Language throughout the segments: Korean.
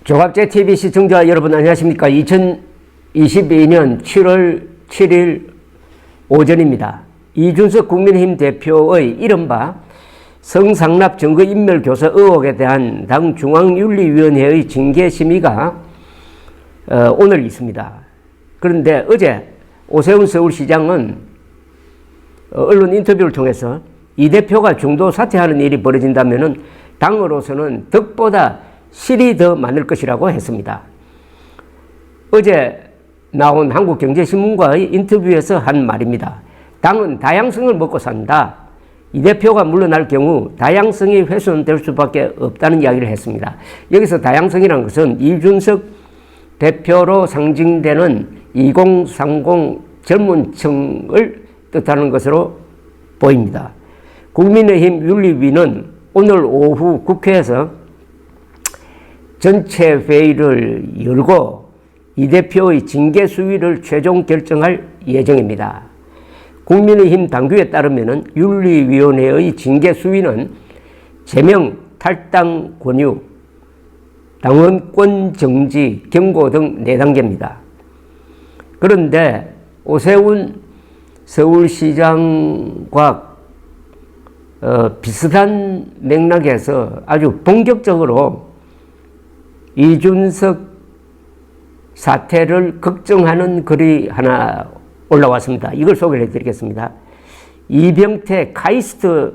조갑제 TV 시청자 여러분 안녕하십니까? 2022년 7월 7일 오전입니다. 이준석 국민의힘 대표의 이른바 성상납 증거인멸교사 의혹에 대한 당 중앙윤리위원회의 징계심의가 오늘 있습니다. 그런데 어제 오세훈 서울시장은 언론 인터뷰를 통해서 이 대표가 중도 사퇴하는 일이 벌어진다면 당으로서는 덕보다 실이 더 많을 것이라고 했습니다. 어제 나온 한국경제신문과의 인터뷰에서 한 말입니다. 당은 다양성을 먹고 산다. 이 대표가 물러날 경우 다양성이 훼손될 수밖에 없다는 이야기를 했습니다. 여기서 다양성이라는 것은 이준석 대표로 상징되는 2030 젊은층을 뜻하는 것으로 보입니다. 국민의힘 윤리위는 오늘 오후 국회에서 전체 회의를 열고 이 대표의 징계 수위를 최종 결정할 예정입니다. 국민의힘 당규에 따르면 윤리위원회의 징계 수위는 제명, 탈당 권유, 당원권 정지, 경고 등 4단계입니다. 그런데 오세훈 서울시장과 비슷한 맥락에서 아주 본격적으로 이준석 사태를 걱정하는 글이 하나 올라왔습니다. 이걸 소개를 해드리겠습니다. 이병태 카이스트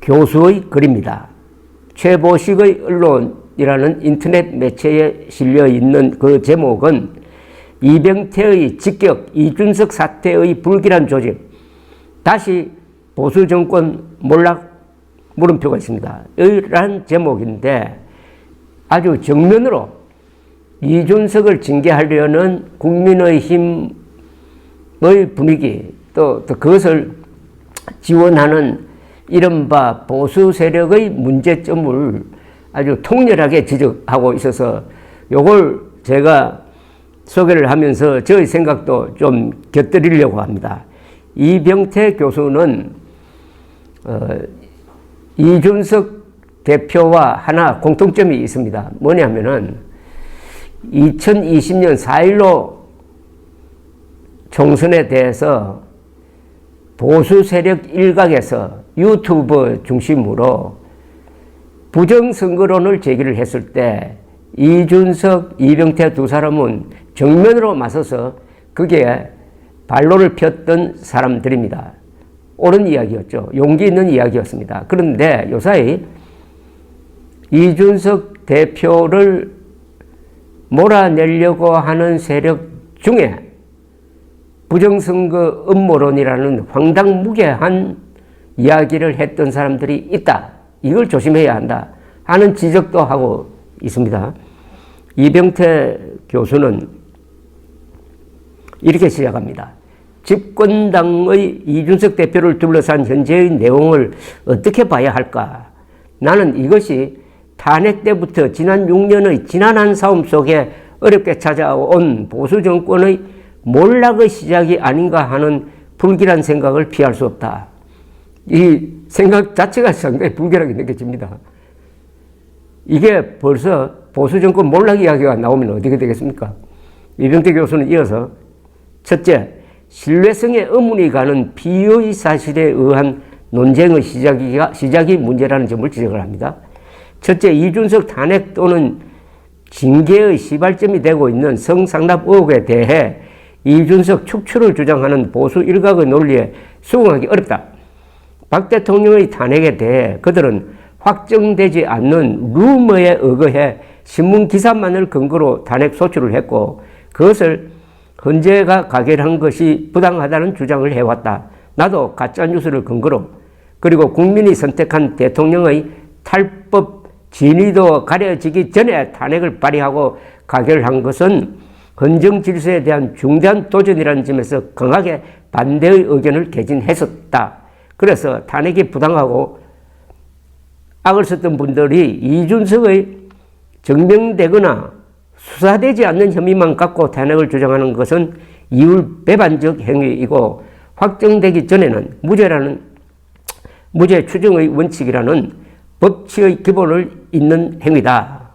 교수의 글입니다. 최보식의 언론이라는 인터넷 매체에 실려 있는 그 제목은 이병태의 직격, 이준석 사태의 불길한 조짐, 다시 보수정권 몰락 물음표가 있습니다. 이러한 제목인데 아주 정면으로 이준석을 징계하려는 국민의힘의 분위기 또 그것을 지원하는 이른바 보수 세력의 문제점을 아주 통렬하게 지적하고 있어서 이걸 제가 소개를 하면서 저의 생각도 좀 곁들이려고 합니다. 이병태 교수는 이준석 대표와 하나 공통점이 있습니다. 뭐냐면은 2020년 4.15 총선에 대해서 보수 세력 일각에서 유튜브 중심으로 부정선거론을 제기를 했을 때 이준석, 이병태 두 사람은 정면으로 맞서서 그게 발로를 폈던 사람들입니다. 옳은 이야기였죠. 용기 있는 이야기였습니다. 그런데 요사이 이준석 대표를 몰아내려고 하는 세력 중에 부정선거 음모론이라는 황당무계한 이야기를 했던 사람들이 있다. 이걸 조심해야 한다 하는 지적도 하고 있습니다. 이병태 교수는 이렇게 시작합니다. 집권당의 이준석 대표를 둘러싼 현재의 내용을 어떻게 봐야 할까? 나는 이것이 탄핵 때부터 지난 6년의 지난한 싸움 속에 어렵게 찾아온 보수 정권의 몰락의 시작이 아닌가 하는 불길한 생각을 피할 수 없다. 이 생각 자체가 상당히 불길하게 느껴집니다. 이게 벌써 보수 정권 몰락 이야기가 나오면 어떻게 되겠습니까? 이병태 교수는 이어서 첫째, 신뢰성에 의문이 가는 비의 사실에 의한 논쟁의 시작이 문제라는 점을 지적을 합니다. 첫째, 이준석 탄핵 또는 징계의 시발점이 되고 있는 성상납 의혹에 대해 이준석 축출을 주장하는 보수 일각의 논리에 수긍하기 어렵다. 박 대통령의 탄핵에 대해 그들은 확정되지 않는 루머에 의거해 신문 기사만을 근거로 탄핵 소추를 했고 그것을 헌재가 가결한 것이 부당하다는 주장을 해왔다. 나도 가짜뉴스를 근거로 그리고 국민이 선택한 대통령의 탈법 진위도 가려지기 전에 탄핵을 발의하고 가결한 것은 헌정 질서에 대한 중대한 도전이라는 점에서 강하게 반대의 의견을 개진했었다. 그래서 탄핵이 부당하고 악을 썼던 분들이 이준석의 증명되거나 수사되지 않는 혐의만 갖고 탄핵을 주장하는 것은 이율배반적 행위이고 확정되기 전에는 무죄 추정의 원칙이라는 법치의 기본을 잇는 행위다.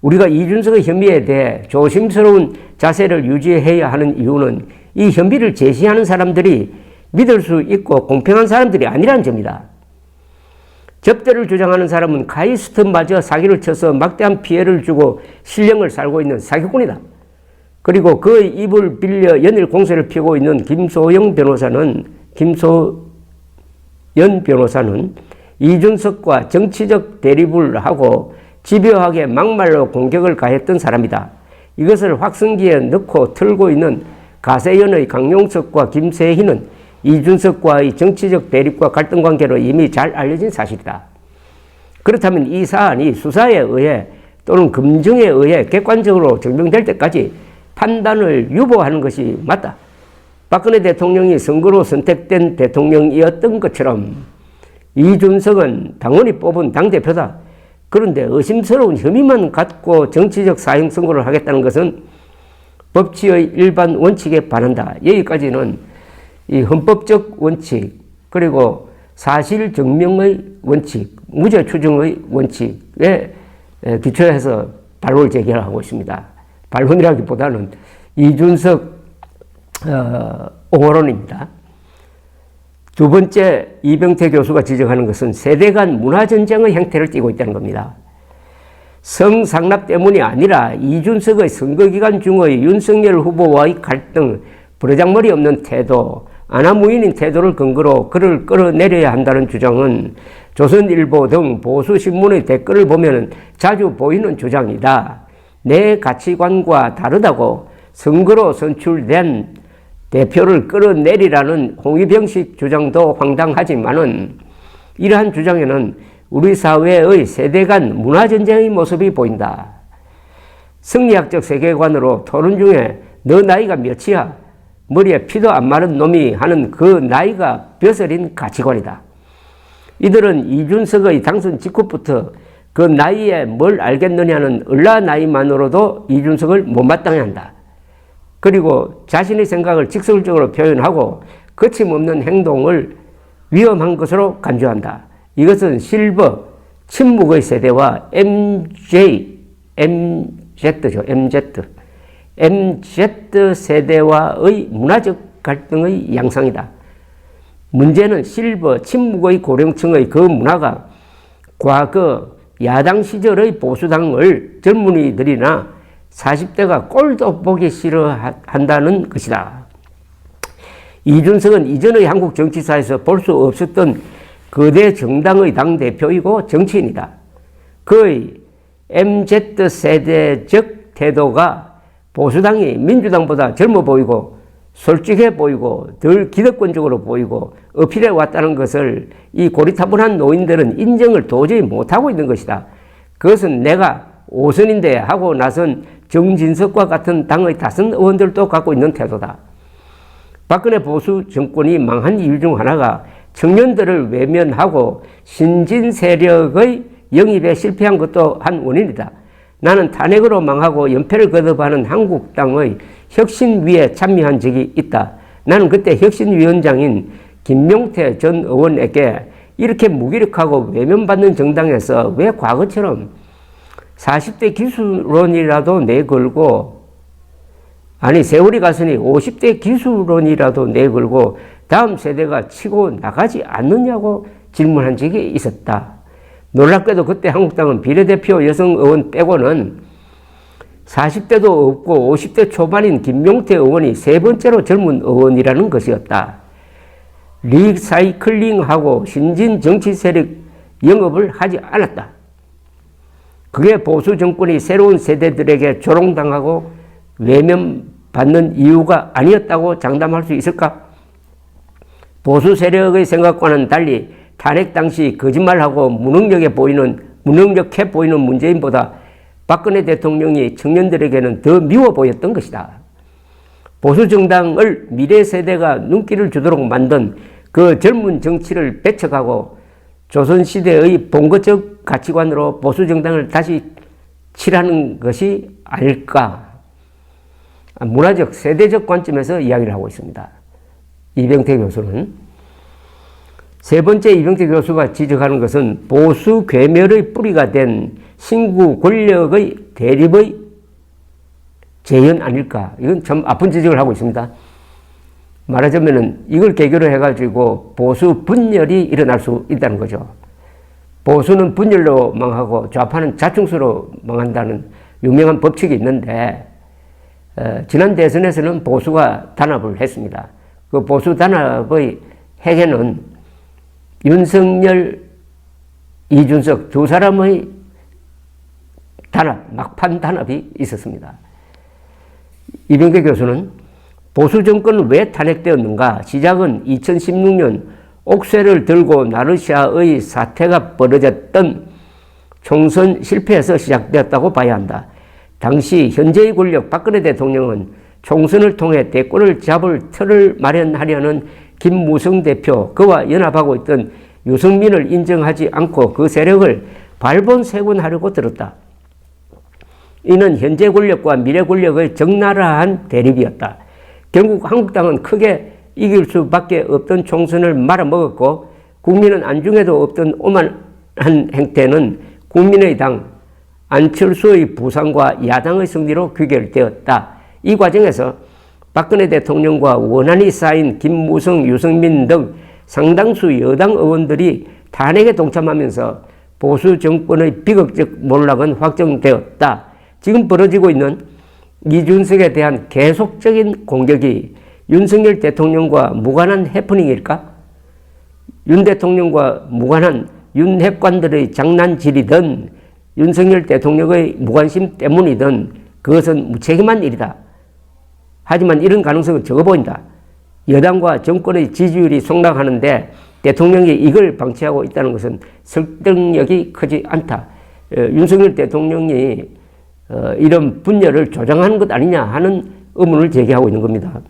우리가 이준석의 혐의에 대해 조심스러운 자세를 유지해야 하는 이유는 이 혐의를 제시하는 사람들이 믿을 수 있고 공평한 사람들이 아니라는 점이다. 접대를 주장하는 사람은 카이스트마저 사기를 쳐서 막대한 피해를 주고 신령을 살고 있는 사기꾼이다. 그리고 그의 입을 빌려 연일 공세를 피우고 있는 김소연 변호사는 이준석과 정치적 대립을 하고 집요하게 막말로 공격을 가했던 사람이다. 이것을 확성기에 넣고 틀고 있는 가세연의 강용석과 김세희는 이준석과의 정치적 대립과 갈등 관계로 이미 잘 알려진 사실이다. 그렇다면 이 사안이 수사에 의해 또는 검증에 의해 객관적으로 증명될 때까지 판단을 유보하는 것이 맞다. 박근혜 대통령이 선거로 선택된 대통령이었던 것처럼 이준석은 당원이 뽑은 당대표다. 그런데 의심스러운 혐의만 갖고 정치적 사형 선고를 하겠다는 것은 법치의 일반 원칙에 반한다. 여기까지는 이 헌법적 원칙, 그리고 사실 증명의 원칙, 무죄 추정의 원칙에 기초해서 반론을 제기하고 있습니다. 반론이라기보다는 이준석 옹호론입니다. 두 번째, 이병태 교수가 지적하는 것은 세대 간 문화전쟁의 행태를 띠고 있다는 겁니다. 성상납 때문이 아니라 이준석의 선거기간 중의 윤석열 후보와의 갈등, 버르장머리 없는 태도, 아나무인인 태도를 근거로 그를 끌어내려야 한다는 주장은 조선일보 등 보수신문의 댓글을 보면 자주 보이는 주장이다. 내 가치관과 다르다고 선거로 선출된 대표를 끌어내리라는 홍위병식 주장도 황당하지만은 이러한 주장에는 우리 사회의 세대 간 문화전쟁의 모습이 보인다. 승리학적 세계관으로 토론 중에 너 나이가 몇이야? 머리에 피도 안 마른 놈이 하는 그 나이가 벼슬인 가치관이다. 이들은 이준석의 당선 직후부터 그 나이에 뭘 알겠느냐는 을라 나이만으로도 이준석을 못마땅해 한다. 그리고 자신의 생각을 직설적으로 표현하고 거침없는 행동을 위험한 것으로 간주한다. 이것은 실버, 침묵의 세대와 MZ 세대와의 문화적 갈등의 양상이다. 문제는 실버, 침묵의 고령층의 그 문화가 과거 야당 시절의 보수당을 젊은이들이나 40대가 꼴도 보기 싫어한다는 것이다. 이준석은 이전의 한국 정치사에서 볼 수 없었던 거대 정당의 당대표이고 정치인이다. 그의 MZ세대적 태도가 보수당이 민주당보다 젊어 보이고 솔직해 보이고 덜 기득권적으로 보이고 어필해 왔다는 것을 이 고리타분한 노인들은 인정을 도저히 못하고 있는 것이다. 그것은 내가 5선인데 하고 나선 정진석과 같은 당의 다선 의원들도 갖고 있는 태도다. 박근혜 보수 정권이 망한 이유 중 하나가 청년들을 외면하고 신진 세력의 영입에 실패한 것도 한 원인이다. 나는 탄핵으로 망하고 연패를 거듭하는 한국당의 혁신위에 참여한 적이 있다. 나는 그때 혁신위원장인 김용태 전 의원에게 이렇게 무기력하고 외면받는 정당에서 왜 과거처럼 40대 기수론이라도 내걸고, 아니 세월이 갔으니 50대 기수론이라도 내걸고 다음 세대가 치고 나가지 않느냐고 질문한 적이 있었다. 놀랍게도 그때 한국당은 비례대표 여성 의원 빼고는 40대도 없고 50대 초반인 김용태 의원이 세 번째로 젊은 의원이라는 것이었다. 리사이클링하고 신진 정치 세력 영업을 하지 않았다. 그게 보수 정권이 새로운 세대들에게 조롱당하고 외면받는 이유가 아니었다고 장담할 수 있을까? 보수 세력의 생각과는 달리 탄핵 당시 거짓말하고 무능력해 보이는 문재인보다 박근혜 대통령이 청년들에게는 더 미워 보였던 것이다. 보수 정당을 미래 세대가 눈길을 주도록 만든 그 젊은 정치를 배척하고 조선시대의 본거적 가치관으로 보수 정당을 다시 칠하는 것이 아닐까. 문화적, 세대적 관점에서 이야기를 하고 있습니다. 이병태 교수는. 세 번째, 이병태 교수가 지적하는 것은 보수 괴멸의 뿌리가 된 신구 권력의 대립의 재현 아닐까. 이건 참 아픈 지적을 하고 있습니다. 말하자면은 이걸 계기로 해가지고 보수 분열이 일어날 수 있다는 거죠. 보수는 분열로 망하고 좌파는 자충수로 망한다는 유명한 법칙이 있는데, 지난 대선에서는 보수가 단합을 했습니다. 그 보수 단합의 핵에는 윤석열, 이준석 두 사람의 단합, 막판 단합이 있었습니다. 이병대 교수는 보수 정권은 왜 탄핵되었는가? 시작은 2016년 옥쇄를 들고 나르샤의 사태가 벌어졌던 총선 실패에서 시작되었다고 봐야 한다. 당시 현재의 권력 박근혜 대통령은 총선을 통해 대권을 잡을 틀을 마련하려는 김무성 대표, 그와 연합하고 있던 유승민을 인정하지 않고 그 세력을 발본색원하려고 들었다. 이는 현재 권력과 미래 권력의 적나라한 대립이었다. 결국 한국당은 크게 이길 수밖에 없던 총선을 말아먹었고, 국민은 안중에도 없던 오만한 행태는 국민의당 안철수의 부상과 야당의 승리로 귀결되었다. 이 과정에서 박근혜 대통령과 원한이 쌓인 김무성, 유승민 등 상당수 여당 의원들이 탄핵에 동참하면서 보수 정권의 비극적 몰락은 확정되었다. 지금 벌어지고 있는 이준석에 대한 계속적인 공격이 윤석열 대통령과 무관한 해프닝일까? 윤 대통령과 무관한 윤핵관들의 장난질이든 윤석열 대통령의 무관심 때문이든 그것은 무책임한 일이다. 하지만 이런 가능성은 적어 보인다. 여당과 정권의 지지율이 속락하는데 대통령이 이걸 방치하고 있다는 것은 설득력이 크지 않다. 윤석열 대통령이 이런 분열을 조장하는 것 아니냐 하는 의문을 제기하고 있는 겁니다.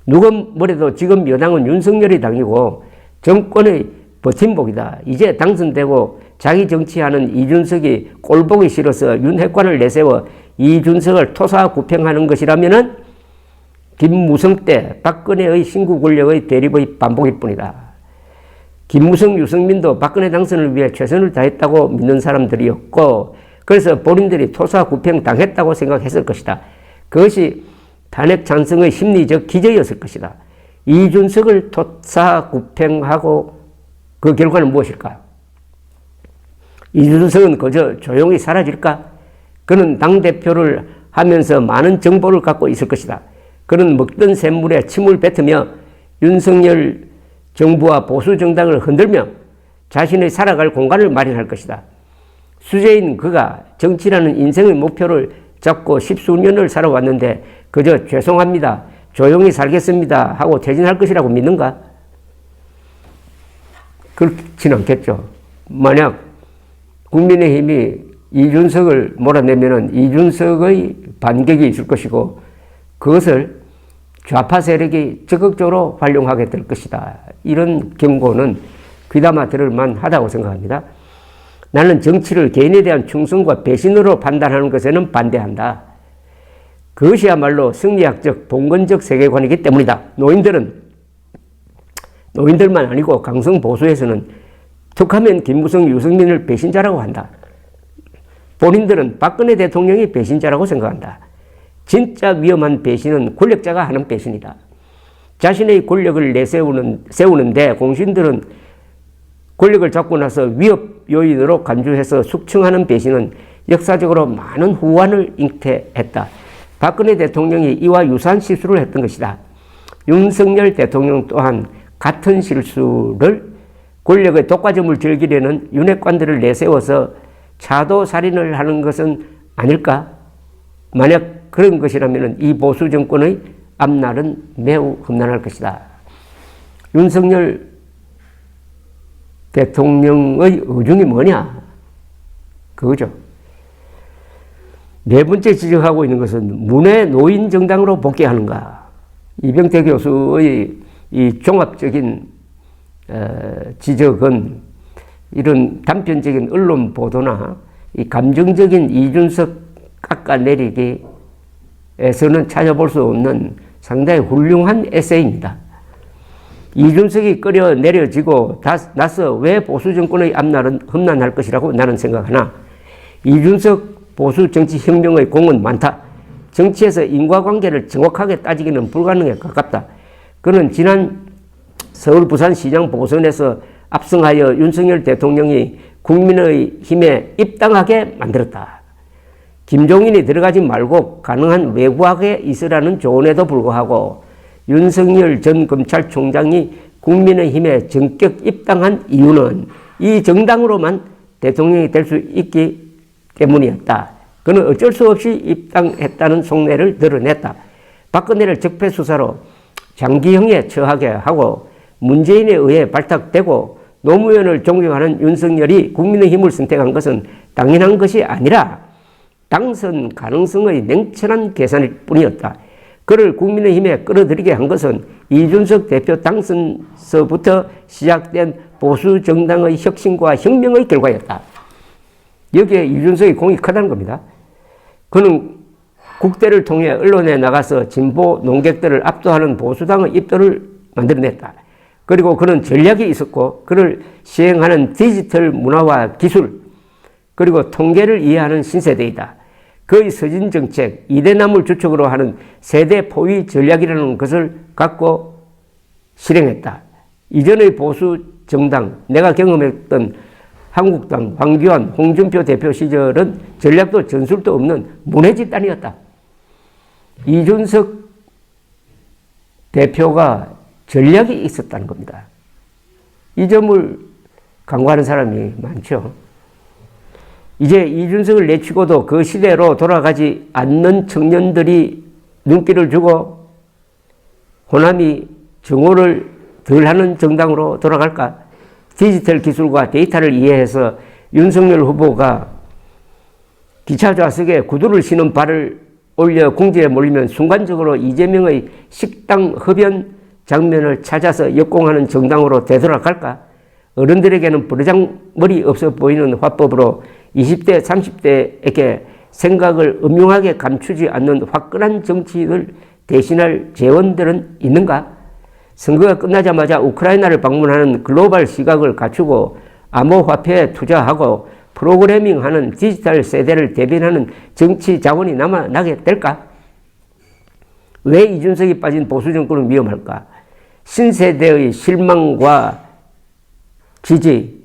누가 뭐래도 지금 여당은 윤석열이 당이고 정권의 버팀목이다. 이제 당선되고 자기 정치하는 이준석이 꼴보기 싫어서 윤핵관을 내세워 이준석을 토사구팽하는 것이라면은 김무성 때 박근혜의 신구 권력의 대립의 반복일 뿐이다. 김무성, 유승민도 박근혜 당선을 위해 최선을 다했다고 믿는 사람들이었고, 그래서 본인들이 토사구팽 당했다고 생각했을 것이다. 그것이 탄핵 찬성의 심리적 기저였을 것이다. 이준석을 토사구팽하고 그 결과는 무엇일까? 이준석은 그저 조용히 사라질까? 그는 당대표를 하면서 많은 정보를 갖고 있을 것이다. 그는 먹던 샘물에 침을 뱉으며 윤석열 정부와 보수 정당을 흔들며 자신의 살아갈 공간을 마련할 것이다. 수재인 그가 정치라는 인생의 목표를 잡고 십수년을 살아왔는데 그저 죄송합니다, 조용히 살겠습니다 하고 퇴진할 것이라고 믿는가? 그렇지는 않겠죠. 만약 국민의힘이 이준석을 몰아내면은 이준석의 반격이 있을 것이고 그것을 좌파 세력이 적극적으로 활용하게 될 것이다. 이런 경고는 귀담아 들을 만하다고 생각합니다. 나는 정치를 개인에 대한 충성과 배신으로 판단하는 것에는 반대한다. 그것이야말로 승리학적, 봉건적 세계관이기 때문이다. 노인들만 아니고 강성 보수에서는 툭하면 김무성, 유승민을 배신자라고 한다. 본인들은 박근혜 대통령이 배신자라고 생각한다. 진짜 위험한 배신은 권력자가 하는 배신이다. 자신의 권력을 세우는데 공신들은 권력을 잡고 나서 위협 요인으로 간주해서 숙청하는 배신은 역사적으로 많은 후환을 잉태했다. 박근혜 대통령이 이와 유사한 실수를 했던 것이다. 윤석열 대통령 또한 같은 실수를 권력의 독과점을 즐기려는 윤핵관들을 내세워서 차도살인을 하는 것은 아닐까? 만약 그런 것이라면 이 보수 정권의 앞날은 매우 험난할 것이다. 윤석열 대통령의 의중이 뭐냐? 그거죠. 네 번째 지적하고 있는 것은 문외 노인 정당으로 복귀하는가? 이병태 교수의 이 종합적인 지적은 이런 단편적인 언론 보도나 이 감정적인 이준석 깎아내리기에서는 찾아볼 수 없는 상당히 훌륭한 에세이입니다. 이준석이 끌어내려지고 나서 왜 보수 정권의 앞날은 험난할 것이라고 나는 생각하나, 이준석 보수 정치혁명의 공은 많다. 정치에서 인과관계를 정확하게 따지기는 불가능에 가깝다. 그는 지난 서울 부산시장 보선에서 압승하여 윤석열 대통령이 국민의힘에 입당하게 만들었다. 김종인이 들어가지 말고 가능한 외곽에 있으라는 조언에도 불구하고 윤석열 전 검찰총장이 국민의힘에 전격 입당한 이유는 이 정당으로만 대통령이 될 수 있기 때문이었다. 그는 어쩔 수 없이 입당했다는 속내를 드러냈다. 박근혜를 적폐수사로 장기형에 처하게 하고 문재인에 의해 발탁되고 노무현을 존경하는 윤석열이 국민의힘을 선택한 것은 당연한 것이 아니라 당선 가능성의 냉철한 계산일 뿐이었다. 그를 국민의힘에 끌어들이게 한 것은 이준석 대표 당선서부터 시작된 보수 정당의 혁신과 혁명의 결과였다. 여기에 이준석의 공이 크다는 겁니다. 그는 국대를 통해 언론에 나가서 진보 농객들을 압도하는 보수당의 입도를 만들어냈다. 그리고 그는 전략이 있었고 그를 시행하는 디지털 문화와 기술 그리고 통계를 이해하는 신세대이다. 그의 서진정책, 이대남을 주축으로 하는 세대 포위 전략이라는 것을 갖고 실행했다. 이전의 보수 정당, 내가 경험했던 한국당, 황교안, 홍준표 대표 시절은 전략도 전술도 없는 문해집단이었다. 이준석 대표가 전략이 있었다는 겁니다. 이 점을 간과하는 사람이 많죠. 이제 이준석을 내치고도 그 시대로 돌아가지 않는 청년들이 눈길을 주고 호남이 정오를 덜 하는 정당으로 돌아갈까? 디지털 기술과 데이터를 이해해서 윤석열 후보가 기차 좌석에 구두를 신은 발을 올려 궁지에 몰리면 순간적으로 이재명의 식당 흡연 장면을 찾아서 역공하는 정당으로 되돌아갈까? 어른들에게는 버르장머리 없어 보이는 화법으로 20대, 30대에게 생각을 음흉하게 감추지 않는 화끈한 정치인을 대신할 재원들은 있는가? 선거가 끝나자마자 우크라이나를 방문하는 글로벌 시각을 갖추고 암호화폐에 투자하고 프로그래밍하는 디지털 세대를 대변하는 정치 자원이 남아나게 될까? 왜 이준석이 빠진 보수 정권은 위험할까? 신세대의 실망과 지지,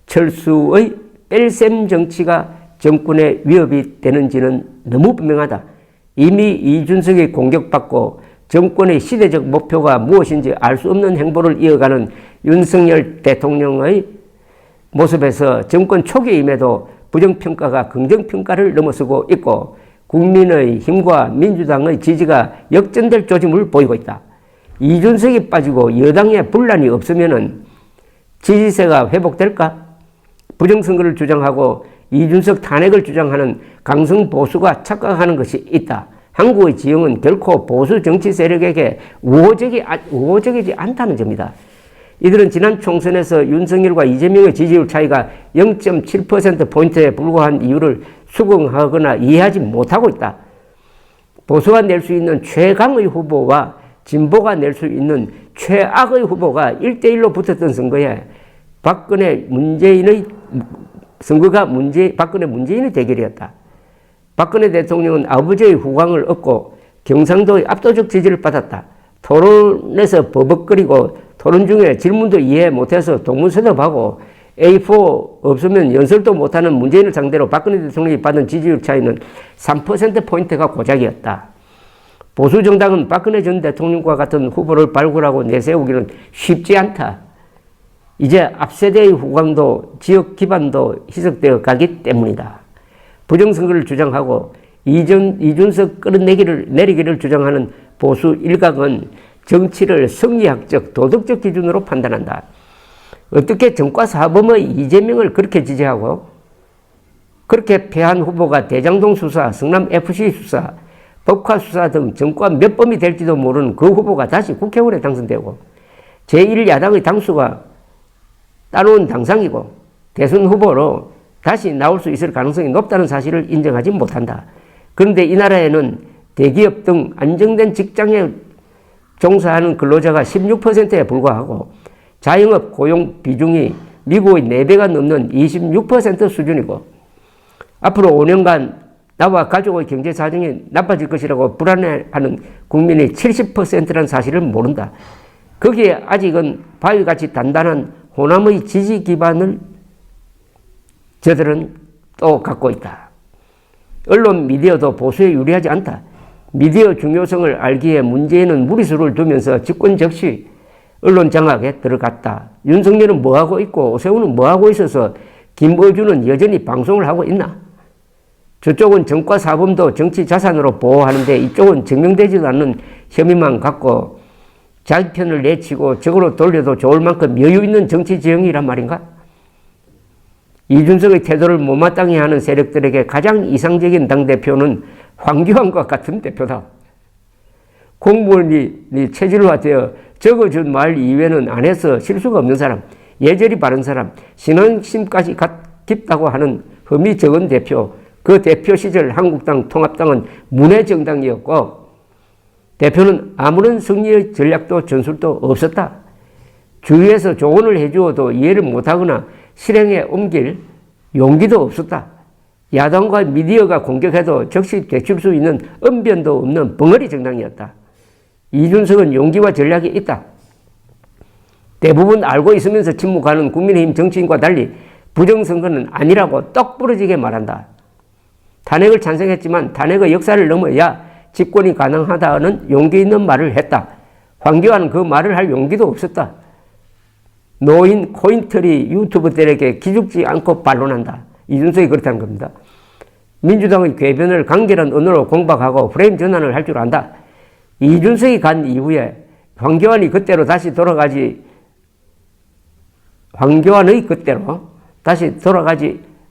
철수의 뺄셈 정치가 정권에 위협이 되는지는 너무 분명하다. 이미 이준석이 공격받고 정권의 시대적 목표가 무엇인지 알 수 없는 행보를 이어가는 윤석열 대통령의 모습에서 정권 초기임에도 부정평가가 긍정평가를 넘어서고 있고 국민의 힘과 민주당의 지지가 역전될 조짐을 보이고 있다. 이준석이 빠지고 여당에 분란이 없으면 지지세가 회복될까? 부정선거를 주장하고 이준석 탄핵을 주장하는 강성 보수가 착각하는 것이 있다. 한국의 지형은 결코 보수 정치 세력에게 우호적이지 않다는 점이다. 이들은 지난 총선에서 윤석열과 이재명의 지지율 차이가 0.7%포인트에 불과한 이유를 수긍하거나 이해하지 못하고 있다. 보수가 낼 수 있는 최강의 후보와 진보가 낼 수 있는 최악의 후보가 1대1로 붙었던 선거에 박근혜 문재인의 대결이었다. 박근혜 대통령은 아버지의 후광을 얻고 경상도의 압도적 지지를 받았다. 토론에서 버벅거리고 토론 중에 질문도 이해 못해서 동문서답하고 A4 없으면 연설도 못하는 문재인을 상대로 박근혜 대통령이 받은 지지율 차이는 3%포인트가 고작이었다. 보수 정당은 박근혜 전 대통령과 같은 후보를 발굴하고 내세우기는 쉽지 않다. 이제 앞세대의 후광도 지역 기반도 희석되어 가기 때문이다. 부정선거를 주장하고 이준석 끌어내리기를 주장하는 보수 일각은 정치를 성리학적, 도덕적 기준으로 판단한다. 어떻게 정과사범의 이재명을 그렇게 지지하고 그렇게 패한 후보가 대장동 수사, 성남FC 수사, 법화 수사 등 정과 몇 범이 될지도 모르는 그 후보가 다시 국회의원에 당선되고 제1야당의 당수가 따놓은 당상이고 대선 후보로 다시 나올 수 있을 가능성이 높다는 사실을 인정하지 못한다. 그런데 이 나라에는 대기업 등 안정된 직장에 종사하는 근로자가 16%에 불과하고 자영업 고용 비중이 미국의 4배가 넘는 26% 수준이고 앞으로 5년간 나와 가족의 경제 사정이 나빠질 것이라고 불안해하는 국민이 70%라는 사실을 모른다. 거기에 아직은 바위같이 단단한 호남의 지지 기반을 저들은 또 갖고 있다. 언론 미디어도 보수에 유리하지 않다. 미디어 중요성을 알기에 문재인은 무리수를 두면서 집권 적시 언론 장악에 들어갔다. 윤석열은 뭐하고 있고 오세훈은 뭐하고 있어서 김어준은 여전히 방송을 하고 있나? 저쪽은 정과 사범도 정치 자산으로 보호하는데 이쪽은 증명되지도 않는 혐의만 갖고 자기 편을 내치고 적으로 돌려도 좋을 만큼 여유 있는 정치 지형이란 말인가? 이준석의 태도를 못마땅해 하는 세력들에게 가장 이상적인 당대표는 황교안과 같은 대표다. 공무원이 체질화되어 적어준 말 이외에는 안 해서 실수가 없는 사람, 예절이 바른 사람, 신앙심까지 깊다고 하는 흠이 적은 대표. 그 대표 시절 한국당, 통합당은 문외정당이었고 대표는 아무런 승리의 전략도 전술도 없었다. 주위에서 조언을 해주어도 이해를 못하거나 실행에 옮길 용기도 없었다. 야당과 미디어가 공격해도 적시 되칠 수 있는 언변도 없는 벙어리 정당이었다. 이준석은 용기와 전략이 있다. 대부분 알고 있으면서 침묵하는 국민의힘 정치인과 달리 부정선거는 아니라고 똑 부러지게 말한다. 탄핵을 찬성했지만 탄핵의 역사를 넘어야 집권이 가능하다는 용기 있는 말을 했다. 황교안은 그 말을 할 용기도 없었다. 노인 코인트리 유튜버들에게 기죽지 않고 반론한다. 이준석이 그렇다는 겁니다. 민주당의 궤변을 간결한 언어로 공박하고 프레임 전환을 할 줄 안다. 이준석이 간 이후에 황교안의 그때로 다시 돌아가지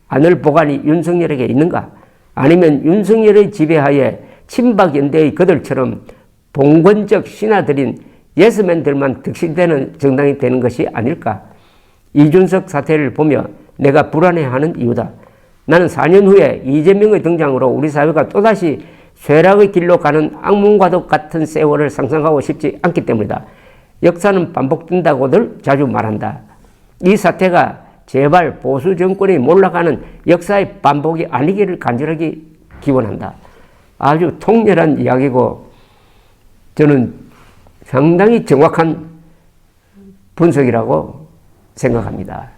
않을 보관이 윤석열에게 있는가? 아니면 윤석열의 지배하에 친박연대의 그들처럼 봉건적 신하들인 예스맨들만 득실되는 정당이 되는 것이 아닐까? 이준석 사태를 보며 내가 불안해하는 이유다. 나는 4년 후에 이재명의 등장으로 우리 사회가 또다시 쇠락의 길로 가는 악몽과도 같은 세월을 상상하고 싶지 않기 때문이다. 역사는 반복된다고들 자주 말한다. 이 사태가 제발 보수 정권이 몰락하는 역사의 반복이 아니기를 간절하게 기원한다. 아주 통렬한 이야기고 저는 상당히 정확한 분석이라고 생각합니다.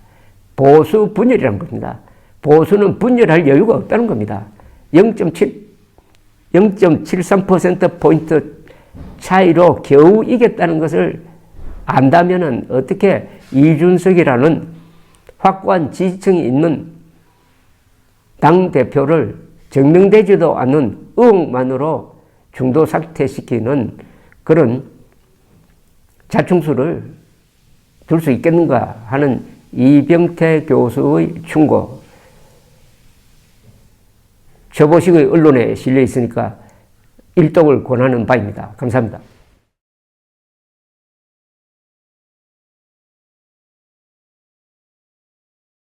보수 분열이란 겁니다. 보수는 분열할 여유가 없다는 겁니다. 0.73%포인트 차이로 겨우 이겼다는 것을 안다면 어떻게 이준석이라는 확고한 지지층이 있는 당대표를 증명되지도 않는 의혹만으로 중도 사퇴시키는 그런 자충수를 둘 수 있겠는가 하는 이병태 교수의 충고. 저보식의 언론에 실려 있으니까 일독을 권하는 바입니다. 감사합니다.